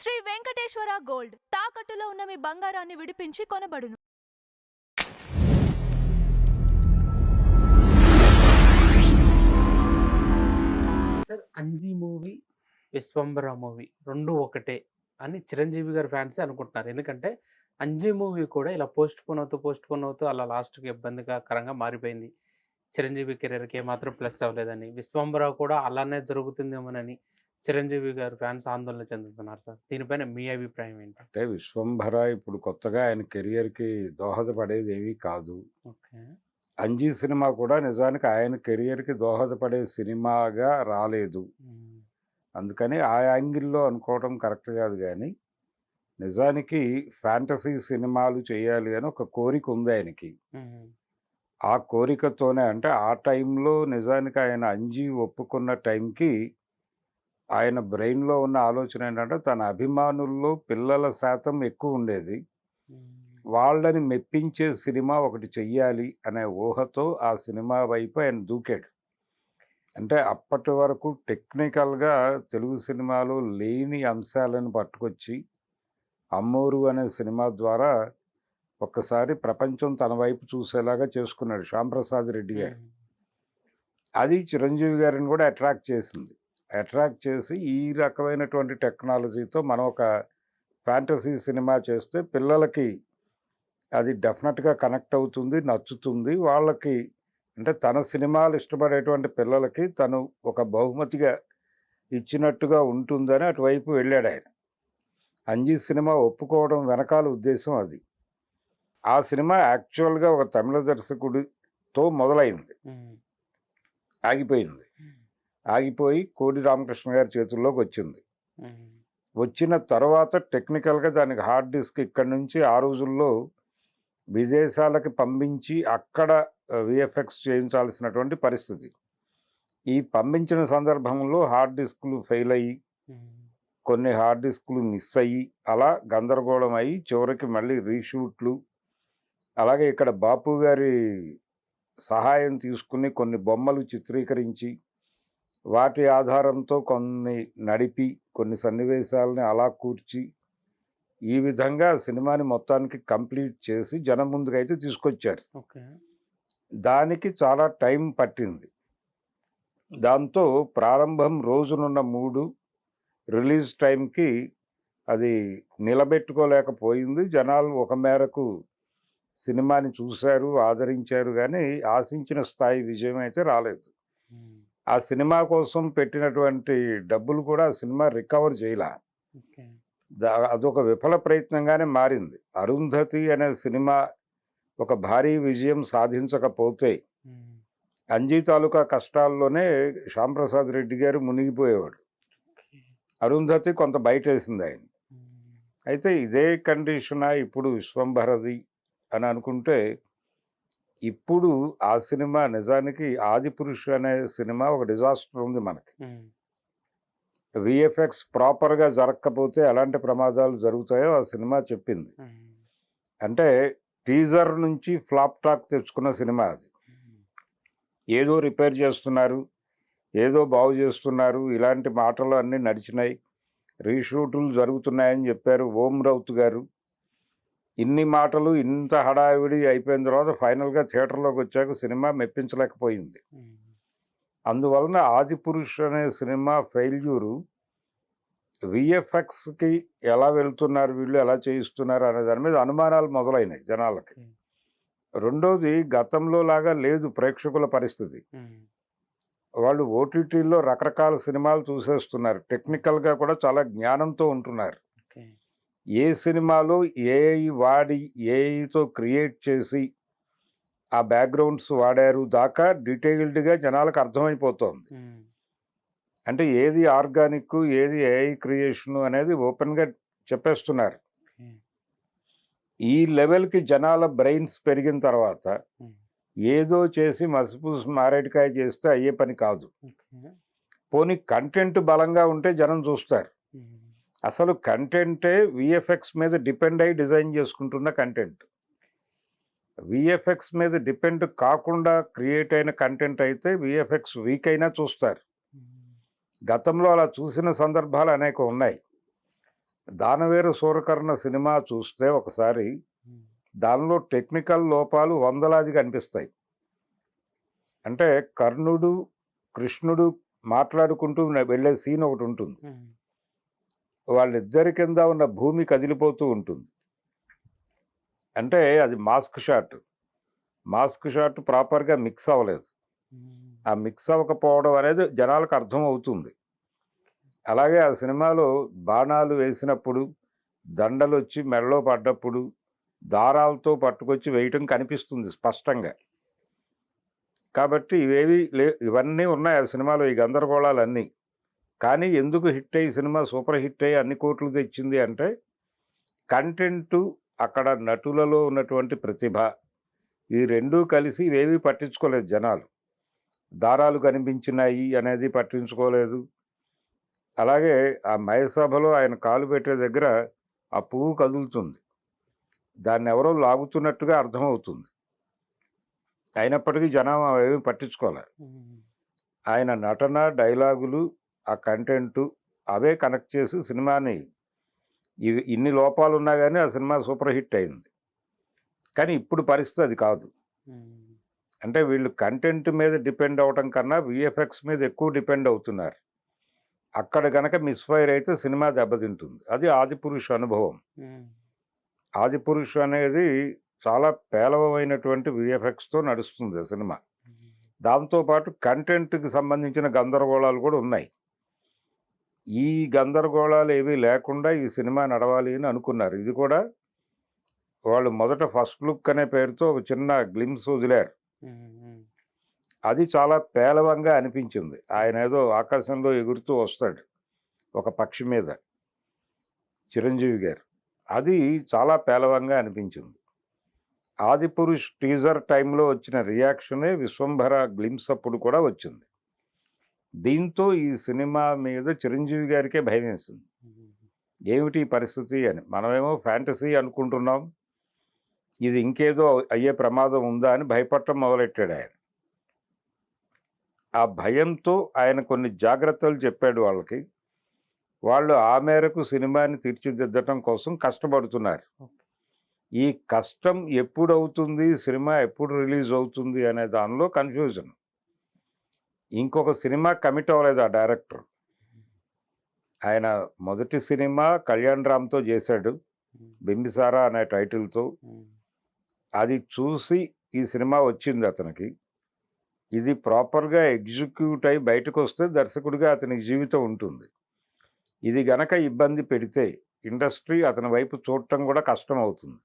Shri Venkateswara gold తాకట్టులో ఉన్న మీ బంగారాన్ని విడిపించి కొనబడును. Sir 'Anji' movie, 'Vishwambhara' movie 2 ఒకటే అని చిరంజీవి గారి ఫ్యాన్సే అనుకుంటున్నారు. ఎందుకంటే 'అంజీ' మూవీ కూడా ఇలా పోస్ట్‌పోన్ అవుతూ అలా లాస్ట్‌కి ఇబ్బందికరంగా మారిపోయింది. చిరంజీవి కెరియర్‌కి ఏమాత్రం ప్లస్ అవ్వలేదని. 'విశ్వంబర' కూడా అలానే జరుగుతుందేమోనని చిరంజీవి గారి ఫ్యాన్స్ ఆందోళన చెందుతున్నారు సార్. దీనిపైన మీ అభిప్రాయం ఏంటి? అంటే 'విశ్వంభర' ఇప్పుడు కొత్తగా ఆయన కెరియర్‌కి దోహదపడేదేమీ కాదు. ఓకే. 'అంజీ' సినిమా కూడా నిజానికి ఆయన కెరియర్‌కి దోహదపడే సినిమాగా రాలేదు. హ్మ్. అందుకని ఆ యాంగిల్‌లో అనుకోవడం కరెక్ట్ కాదు గానీ, నిజానికి ఫ్యాంటసీ సినిమాలు చేయాలి అని ఒక కోరిక ఉంది ఆయనకి. హ్మ్. ఆ కోరికతోనే అంటే ఆ టైంలో నిజానికి ఆయన 'అంజీ' ఒప్పుకున్న టైంకి ఆయన బ్రెయిన్‌లో ఉన్న ఆలోచన ఏంటంటే తన అభిమానుల్లో పిల్లల శాతం ఎక్కువుండేది. హ్మ్. వాళ్ళని మెప్పించే సినిమా ఒకటి చెయ్యాలి అనే ఊహతో ఆ సినిమా వైపు ఆయన దూకాడు. అంటే అప్పటి వరకు టెక్నికల్‌గా తెలుగు సినిమాలో లేని అంశాలను పట్టుకొచ్చి 'అమ్మోరు' అనే సినిమా ద్వారా ఒక్కసారి ప్రపంచం తన వైపు చూసేలాగా చేసుకున్నాడు శ్యాంప్రసాద్ రెడ్డి గారు. హ్మ్. అది చిరంజీవి గారిని కూడా అట్రాక్ట్ చేసింది. అట్రాక్ట్ చేసి ఈ రకమైనటువంటి టెక్నాలజీతో మనం ఒక ఫ్యాంటసీ సినిమా చేస్తే పిల్లలకి అది డెఫినెట్‌గా కనెక్ట్ అవుతుంది, నచ్చుతుంది. వాళ్ళకి అంటే తన సినిమాలు ఇష్టపడేటువంటి పిల్లలకి తను ఒక బహుమతిగా ఇచ్చినట్టుగా ఉంటుందని అటువైపు వెళ్ళాడాయన. 'అంజీ' సినిమా ఒప్పుకోవడం వెనకాల ఉద్దేశ్యం అది. ఆ సినిమా యాక్చువల్‌గా ఒక తమిళ దర్శకుడితో మొదలైంది. హ్మ్. ఆగిపోయింది. హ్మ్. ఆగిపోయి కోడి రామకృష్ణ గారి చేతుల్లోకొచ్చింది. హ్మ్. వచ్చిన తర్వాత టెక్నికల్‌గా దానికి హార్డ్ డిస్క్ ఇక్కడి నుంచి ఆ రోజుల్లో విదేశాలకి పంపించి అక్కడ వీఎఫ్ఎక్స్ చేయించాల్సినటువంటి పరిస్థితి. ఈ పంపించిన సందర్భంలో హార్డ్ డిస్కులు ఫెయిల్ అయ్యి, హ్మ్. కొన్ని హార్డ్ డిస్కులు మిస్ అయ్యి, అలా గందరగోళం అయ్యి చివరికి మళ్ళీ రీషూట్లు, అలాగే ఇక్కడ బాపు గారి సహాయం తీసుకుని కొన్ని బొమ్మలు చిత్రీకరించి, వాటి ఆధారంతో కొన్ని నడిపి, కొన్ని సన్నివేశాలని అలా కూర్చి, ఈ విధంగా సినిమాని మొత్తానికి కంప్లీట్ చేసి జనం ముందుకైతే తీసుకొచ్చారు. ఓకే. దానికి చాలా టైం పట్టింది. దాంతో ప్రారంభం రోజునున్న మూడు, రిలీజ్ టైంకి అది నిలబెట్టుకోలేకపోయింది. జనాలు ఒక మేరకు సినిమాని చూశారు, ఆదరించారు గానీ, ఆశించిన స్థాయి విజయం అయితే రాలేదు. హ్మ్. ఆ సినిమా కోసం పెట్టినటువంటి డబ్బులు కూడా ఆ సినిమా రికవర్ చేయలా. ఓకే. అదొక విఫల ప్రయత్నంగానే మారింది. 'అరుంధతి' అనే సినిమా ఒక భారీ విజయం సాధించకపోతే, హ్మ్. 'అంజీ' తాలూకా కష్టాల్లోనే శ్యాంప్రసాద్ రెడ్డి గారు మునిగిపోయేవాడు. ఓకే. 'అరుంధతి' కొంత బయటేసిందాయన్ని. హ్మ్. అయితే ఇదే కండిషనా ఇప్పుడు 'విశ్వంభరది' అని అనుకుంటే, ఇప్పుడు ఆ సినిమా నిజానికి 'ఆదిపురుష్' అనే సినిమా ఒక డిజాస్టర్ ఉంది మనకి. హ్మ్. వీఎఫ్ఎక్స్ ప్రాపర్‌గా జరక్కపోతే ఎలాంటి ప్రమాదాలు జరుగుతాయో ఆ సినిమా చెప్పింది. హ్మ్. అంటే టీజర్ నుంచి ఫ్లాప్ టాక్ తెచ్చుకున్న సినిమా అది. హ్మ్. ఏదో రిపేర్ చేస్తున్నారు, ఏదో బాగు చేస్తున్నారు, ఇలాంటి మాటలు అన్నీ నడిచినాయి. రీషూటులు జరుగుతున్నాయని చెప్పారు ఓం రౌత్ గారు. ఇన్ని మాటలు, ఇంత హడావిడి అయిపోయిన తర్వాత ఫైనల్‌గా థియేటర్‌లోకొచ్చాక సినిమా మెప్పించలేకపోయింది. హ్మ్. అందువలన 'ఆదిపురుష్' అనే సినిమా ఫెయిల్యూరు వీఎఫ్ఎక్స్‌కి ఎలా వెళ్తున్నారు వీళ్ళు, ఎలా చేయిస్తున్నారు అనే దాని మీద అనుమానాలు మొదలైనాయి జనాలకి. ఓకే. రెండోది గతంలో లాగా లేదు ప్రేక్షకుల పరిస్థితి. హ్మ్. వాళ్ళు ఓటీటీలో రకరకాల సినిమాలు చూసేస్తున్నారు. టెక్నికల్‌గా కూడా చాలా జ్ఞానంతో ఉంటున్నారు. ఓకే. ఏ సినిమాలో ఏఐ వాడి, ఏఐతో క్రియేట్ చేసి ఆ బ్యాక్‌గ్రౌండ్స్ వాడారు దాకా డీటెయిల్డ్‌గా జనాలకు అర్థమైపోతోంది. హ్మ్. అంటే ఏది ఆర్గానిక్కు, ఏది ఏఐ క్రియేషను అనేది ఓపెన్‌గా చెప్పేస్తున్నారు. ఓకే. ఈ లెవెల్‌కి జనాల బ్రెయిన్స్ పెరిగిన తర్వాత హ్మ్. ఏదో చేసి మసిపూసి మారేడుకాయ చేస్తే అయ్యే పని కాదు. ఓకే. పోనీ కంటెంట్ బలంగా ఉంటే జనం చూస్తారు. హ్మ్. అసలు కంటెంటే వీఎఫ్ఎక్స్ మీద డిపెండ్ అయ్యి డిజైన్ చేసుకుంటున్న కంటెంట్. వీఎఫ్ఎక్స్ మీద డిపెండ్ కాకుండా క్రియేట్ అయిన కంటెంట్ అయితే వీఎఫ్ఎక్స్ వీక్ అయినా చూస్తారు. హ్మ్. గతంలో అలా చూసిన సందర్భాలు అనేకం ఉన్నాయి. దానవేరు సూరకర్ణ సినిమా చూస్తే ఒకసారి దానిలో టెక్నికల్ లోపాలు వందలాది కనిపిస్తాయి. అంటే కర్ణుడు కృష్ణుడు మాట్లాడుకుంటూ వెళ్ళే సీన్ ఒకటి ఉంటుంది. వాళ్ళిద్దరి కింద ఉన్న భూమి కదిలిపోతూ ఉంటుంది. అంటే అది మాస్క్ షాట్ ప్రాపర్గా మిక్స్ అవ్వలేదు. ఆ మిక్స్ అవ్వకపోవడం అనేది జనాలకు అర్థం అవుతుంది. అలాగే ఆ సినిమాలో బాణాలు వేసినప్పుడు, దండలు వచ్చి మెడలో పడ్డప్పుడు దారాలతో పట్టుకొచ్చి వేయటం కనిపిస్తుంది స్పష్టంగా. కాబట్టి ఇవన్నీ ఉన్నాయి ఆ సినిమాలో, ఈ గందరగోళాలన్నీ. కానీ ఎందుకు హిట్ అయ్యి సినిమా సూపర్ హిట్ అయ్యి అన్ని కోట్లు తెచ్చింది అంటే కంటెంటు, అక్కడ నటులలో ఉన్నటువంటి ప్రతిభ, ఈ రెండూ కలిసి ఇవేవి పట్టించుకోలేదు జనాలు. దారాలు కనిపించినాయి అనేది పట్టించుకోలేదు. అలాగే ఆ మయసభలో ఆయన కాలు పెట్టే దగ్గర ఆ పువ్వు కదులుతుంది, దాన్ని ఎవరో లాగుతున్నట్టుగా అర్థమవుతుంది. అయినప్పటికీ జనం అవేమి పట్టించుకోలేదు. ఆయన నటన, డైలాగులు, ఆ కంటెంటు అవే కనెక్ట్ చేసి సినిమాని ఇన్ని లోపాలు ఉన్నా కానీ ఆ సినిమా సూపర్ హిట్ అయింది. కానీ ఇప్పుడు పరిస్థితి అది కాదు. అంటే వీళ్ళు కంటెంట్ మీద డిపెండ్ అవటం కన్నా విఎఫ్ఎక్స్ మీద ఎక్కువ డిపెండ్ అవుతున్నారు. అక్కడ గనక మిస్ఫైర్ అయితే సినిమా దెబ్బతింటుంది. అది ఆదిపురుష్ అనుభవం. ఆదిపురుష్ అనేది చాలా పేలవమైనటువంటి విఎఫ్ఎక్స్తో నడుస్తుంది ఆ సినిమా. దాంతోపాటు కంటెంట్కి సంబంధించిన గందరగోళాలు కూడా ఉన్నాయి. ఈ గందరగోళాలు ఏవీ లేకుండా ఈ సినిమా నడవాలి అని అనుకున్నారు. ఇది కూడా వాళ్ళు మొదట ఫస్ట్ లుక్ అనే పేరుతో ఒక చిన్న గ్లిమ్స్ వదిలారు. అది చాలా పేలవంగా అనిపించింది. ఆయన ఏదో ఆకాశంలో ఎగురుతూ వస్తాడు ఒక పక్షి మీద, చిరంజీవి గారు. అది చాలా పేలవంగా అనిపించింది. ఆదిపురుష్ టీజర్ టైంలో వచ్చిన రియాక్షనే విశ్వంభర గ్లిమ్స్ అప్పుడు కూడా వచ్చింది. దీంతో ఈ సినిమా మీద చిరంజీవి గారికే భయం వేసింది. ఏమిటి పరిస్థితి అని. మనమేమో ఫ్యాంటసీ అనుకుంటున్నాం, ఇది ఇంకేదో అయ్యే ప్రమాదం ఉందా అని భయపడటం మొదలెట్టాడు ఆయన. ఆ భయంతో ఆయన కొన్ని జాగ్రత్తలు చెప్పాడు వాళ్ళకి. వాళ్ళు ఆ మేరకు సినిమాని తీర్చిదిద్దటం కోసం కష్టపడుతున్నారు. ఈ కష్టం ఎప్పుడు అవుతుంది, సినిమా ఎప్పుడు రిలీజ్ అవుతుంది అనే దానిలో కన్ఫ్యూజన్. ఇంకొక సినిమా కమిట్ అవ్వలేదు ఆ డైరెక్టర్. ఆయన మొదటి సినిమా కళ్యాణ్ రామ్తో చేశాడు, బింబిసారా అనే టైటిల్తో. అది చూసి ఈ సినిమా వచ్చింది అతనికి. ఇది ప్రాపర్గా ఎగ్జిక్యూట్ అయి బయటకు వస్తే దర్శకుడిగా అతనికి జీవితం ఉంటుంది. ఇది గనక ఇబ్బంది పెడితే ఇండస్ట్రీ అతని వైపు చూడటం కూడా కష్టం అవుతుంది.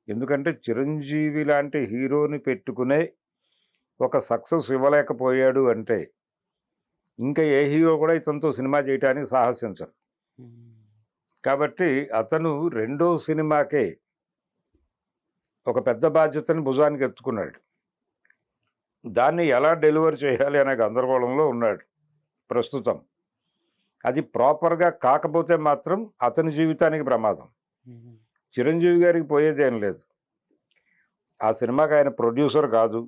ఎందుకంటే చిరంజీవి లాంటి హీరోని పెట్టుకునే ఒక సక్సెస్ ఇవ్వలేకపోయాడు అంటే ఇంకా ఏ హీరో కూడా ఇతనితో సినిమా చేయడానికి సాహసించరు. కాబట్టి అతను రెండో సినిమాకే ఒక పెద్ద బాధ్యతని భుజానికి ఎత్తుకున్నాడు. దాన్ని ఎలా డెలివర్ చేయాలి అనే గందరగోళంలో ఉన్నాడు ప్రస్తుతం. అది ప్రాపర్గా కాకపోతే మాత్రం అతని జీవితానికి ప్రమాదం. చిరంజీవి గారికి పోయేదేం లేదు. ఆ సినిమాకి ఆయన ప్రొడ్యూసర్ కాదు,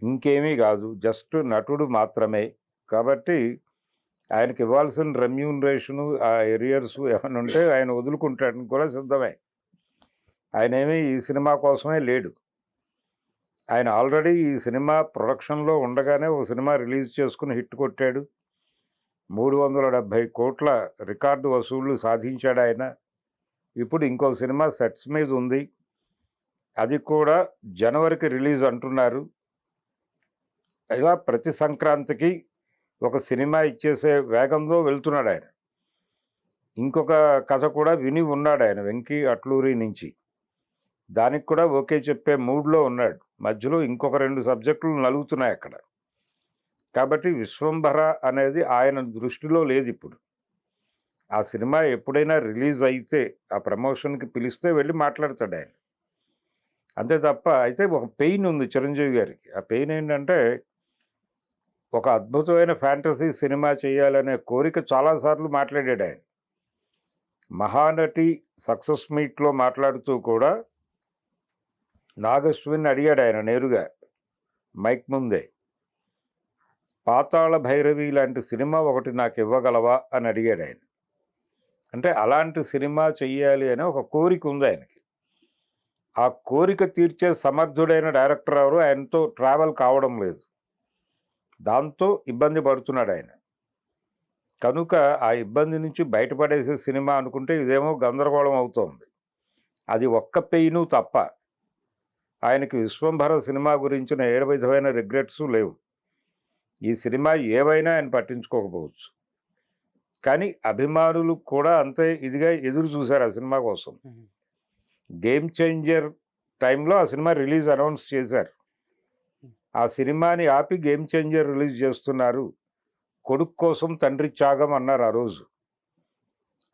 ఇంకేమీ కాదు, జస్ట్ నటుడు మాత్రమే. కాబట్టి ఆయనకి ఇవ్వాల్సిన రెమ్యూనరేషను, ఆ ఎరియర్స్ ఏమైనా ఉంటే ఆయన వదులుకుంటాడని కూడా సిద్ధమే. ఆయన ఏమీ ఈ సినిమా కోసమే లేడు. ఆయన ఆల్రెడీ ఈ సినిమా ప్రొడక్షన్లో ఉండగానే ఒక సినిమా రిలీజ్ చేసుకుని హిట్ కొట్టాడు. 370 కోట్ల రికార్డు వసూళ్లు సాధించాడు ఆయన. ఇప్పుడు ఇంకో సినిమా సెట్స్ మీద ఉంది, అది కూడా జనవరికి రిలీజ్ అంటున్నారు. ఇలా ప్రతి సంక్రాంతికి ఒక సినిమా ఇచ్చేసే వేగంలో వెళ్తున్నాడు ఆయన. ఇంకొక కథ కూడా విని ఉన్నాడు ఆయన వెంకీ అట్లూరి నుంచి. దానికి కూడా ఓకే చెప్పే మూడ్లో ఉన్నాడు. మధ్యలో ఇంకొక 2 సబ్జెక్టులు నలుగుతున్నాయి అక్కడ. కాబట్టి విశ్వంభర అనేది ఆయన దృష్టిలో లేదు ఇప్పుడు. ఆ సినిమా ఎప్పుడైనా రిలీజ్ అయితే ఆ ప్రమోషన్కి పిలిస్తే వెళ్ళి మాట్లాడతాడు ఆయన, అంతే తప్ప. అయితే ఒక పెయిన్ ఉంది చిరంజీవి గారికి. ఆ పెయిన్ ఏంటంటే ఒక అద్భుతమైన ఫ్యాంటసీ సినిమా చేయాలనే కోరిక చాలాసార్లు మాట్లాడాడు ఆయన. మహానటి సక్సెస్ మీట్లో మాట్లాడుతూ కూడా నాగశ్విన్ అడిగాడు ఆయన నేరుగా మైక్ ముందే, పాతాళ భైరవి లాంటి సినిమా ఒకటి నాకు ఇవ్వగలవా అని అడిగాడు ఆయన. అంటే అలాంటి సినిమా చెయ్యాలి అనే ఒక కోరిక ఉంది ఆయనకి. ఆ కోరిక తీర్చే సమర్థుడైన డైరెక్టర్ ఎవరు ఆయనతో ట్రావెల్ కావడం లేదు. దాంతో ఇబ్బంది పడుతున్నాడు ఆయన. కనుక ఆ ఇబ్బంది నుంచి బయటపడేసే సినిమా అనుకుంటే ఇదేమో గందరగోళం అవుతోంది. అది ఒక్క పెయిను తప్ప ఆయనకి విశ్వంభర సినిమా గురించిన ఏ విధమైన రిగ్రెట్స్ లేవు. ఈ సినిమా ఏవైనా ఆయన పట్టించుకోకపోవచ్చు, కానీ అభిమానులు కూడా అంతే ఇదిగా ఎదురు చూశారు ఆ సినిమా కోసం. గేమ్ చేంజర్ టైంలో ఆ సినిమా రిలీజ్ అనౌన్స్ చేశారు. ఆ సినిమాని ఆపి గేమ్ చేంజర్ రిలీజ్ చేస్తున్నారు, కొడుకు కోసం తండ్రి త్యాగం అన్నారు ఆ రోజు.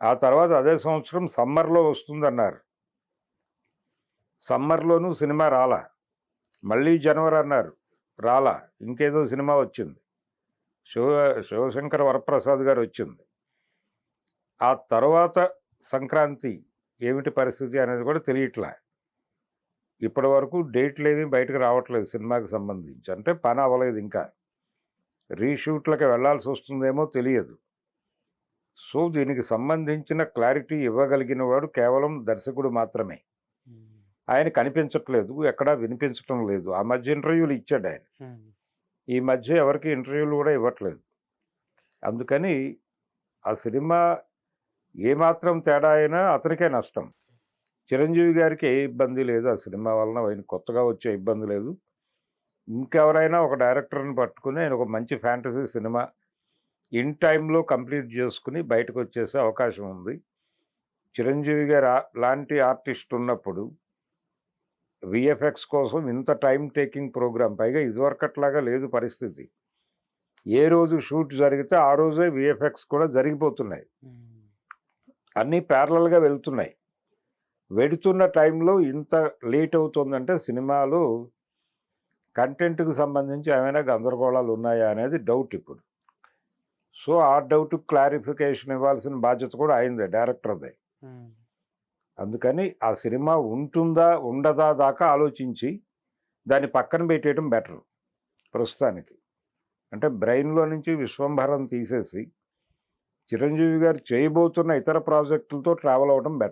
ఆ తర్వాత అదే సంవత్సరం సమ్మర్లో వస్తుందన్నారు. సమ్మర్లోనూ సినిమా రాలా. మళ్ళీ జనవరి అన్నారు, రాలా. ఇంకేదో సినిమా వచ్చింది, శివశంకర వరప్రసాద్ గారు వచ్చింది. ఆ తర్వాత సంక్రాంతి ఏమిటి పరిస్థితి అనేది కూడా తెలియట్లే. ఇప్పటి వరకు డేట్లు ఏమీ బయటకు రావట్లేదు సినిమాకి సంబంధించి. అంటే పని అవ్వలేదు, ఇంకా రీషూట్లకి వెళ్ళాల్సి వస్తుందేమో తెలియదు. సో దీనికి సంబంధించిన క్లారిటీ ఇవ్వగలిగిన వాడు కేవలం దర్శకుడు మాత్రమే. ఆయన కనిపించట్లేదు, ఎక్కడా వినిపించటం లేదు. ఆ మధ్య ఇంటర్వ్యూలు ఇచ్చాడు ఆయన, ఈ మధ్య ఎవరికి ఇంటర్వ్యూలు కూడా ఇవ్వట్లేదు. అందుకని ఆ సినిమా ఏమాత్రం తేడా అయినా అతనికే నష్టం. చిరంజీవి గారికి ఏ ఇబ్బంది లేదు ఆ సినిమా వలన, ఆయన కొత్తగా వచ్చే ఇబ్బంది లేదు. ఇంకెవరైనా ఒక డైరెక్టర్ని పట్టుకుని ఆయన ఒక మంచి ఫ్యాంటసీ సినిమా ఇన్ టైంలో కంప్లీట్ చేసుకుని బయటకు వచ్చేసే అవకాశం ఉంది. చిరంజీవి గారు లాంటి ఆర్టిస్ట్ ఉన్నప్పుడు విఎఫ్ఎక్స్ కోసం ఇంత టైం టేకింగ్ ప్రోగ్రామ్, పైగా ఇదివరకట్లాగా లేదు పరిస్థితి. ఏ రోజు షూట్ జరిగితే ఆ రోజే విఎఫ్ఎక్స్ కూడా జరిగిపోతున్నాయి, అన్నీ ప్యారలల్గా వెళ్తున్నాయి. వెడుతున్న టైంలో ఇంత లేట్ అవుతుందంటే సినిమాలో కంటెంట్కి సంబంధించి ఏమైనా గందరగోళాలు ఉన్నాయా అనేది డౌట్ ఇప్పుడు. సో ఆ డౌట్ క్లారిఫికేషన్ ఇవ్వాల్సిన బాధ్యత కూడా అయింది డైరెక్టర్దే. అందుకని ఆ సినిమా ఉంటుందా ఉండదా దాకా ఆలోచించి దాన్ని పక్కన పెట్టేయడం బెటర్ ప్రస్తుతానికి. అంటే బ్రెయిన్లో నుంచి విశ్వంభరం తీసేసి చిరంజీవి గారు చేయబోతున్న ఇతర ప్రాజెక్టులతో ట్రావెల్ అవ్వడం బెటర్.